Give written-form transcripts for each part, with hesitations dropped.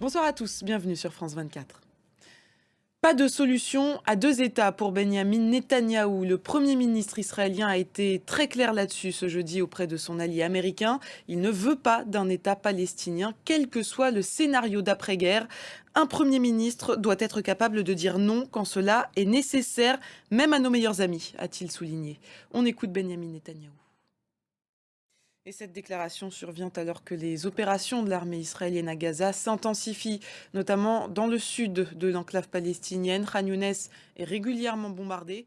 Bonsoir à tous, bienvenue sur France 24. Pas de solution à deux États pour Benyamin Netanyahou. Le Premier ministre israélien a été très clair là-dessus ce jeudi auprès de son allié américain. Il ne veut pas d'un État palestinien, quel que soit le scénario d'après-guerre. Un Premier ministre doit être capable de dire non quand cela est nécessaire, même à nos meilleurs amis, a-t-il souligné. On écoute Benyamin Netanyahou. Et cette déclaration survient alors que les opérations de l'armée israélienne à Gaza s'intensifient, notamment dans le sud de l'enclave palestinienne. Khan Younes est régulièrement bombardée.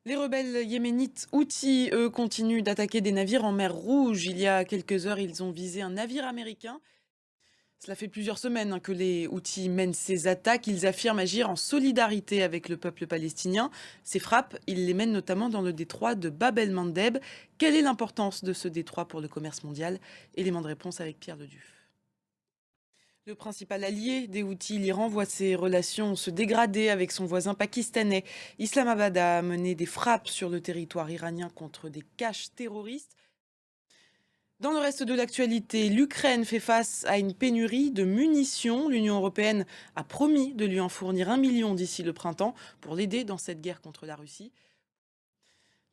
Les rebelles yéménites Houthis, eux, continuent d'attaquer des navires en mer Rouge. Il y a quelques heures, ils ont visé un navire américain. Cela fait plusieurs semaines que les Houthis mènent ces attaques. Ils affirment agir en solidarité avec le peuple palestinien. Ces frappes, ils les mènent notamment dans le détroit de Bab el-Mandeb. Quelle est l'importance de ce détroit pour le commerce mondial? Élément de réponse avec Pierre Leduf. Le principal allié des Houthis, l'Iran, voit ses relations se dégrader avec son voisin pakistanais. Islamabad a mené des frappes sur le territoire iranien contre des caches terroristes. Dans le reste de l'actualité, l'Ukraine fait face à une pénurie de munitions. L'Union européenne a promis de lui en fournir 1 million d'ici le printemps pour l'aider dans cette guerre contre la Russie.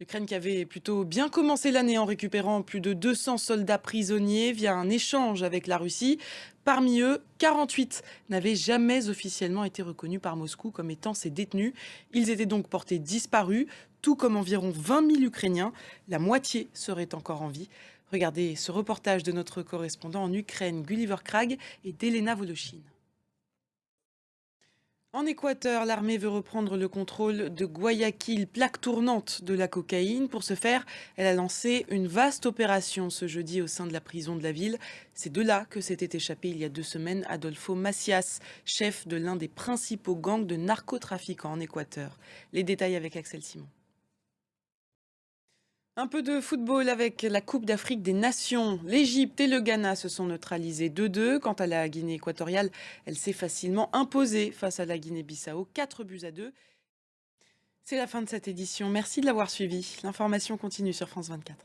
L'Ukraine qui avait plutôt bien commencé l'année en récupérant plus de 200 soldats prisonniers via un échange avec la Russie. Parmi eux, 48 n'avaient jamais officiellement été reconnus par Moscou comme étant ses détenus. Ils étaient donc portés disparus, tout comme environ 20 000 Ukrainiens. La moitié serait encore en vie. Regardez ce reportage de notre correspondant en Ukraine, Gulliver Krag et d'Elena Voloshin. En Équateur, l'armée veut reprendre le contrôle de Guayaquil, plaque tournante de la cocaïne. Pour ce faire, elle a lancé une vaste opération ce jeudi au sein de la prison de la ville. C'est de là que s'était échappé il y a 2 semaines Adolfo Macias, chef de l'un des principaux gangs de narcotrafiquants en Équateur. Les détails avec Axel Simon. Un peu de football avec la Coupe d'Afrique des Nations. L'Égypte et le Ghana se sont neutralisés 2-2. Quant à la Guinée équatoriale, elle s'est facilement imposée face à la Guinée-Bissau, 4 buts à 2. C'est la fin de cette édition. Merci de l'avoir suivi. L'information continue sur France 24.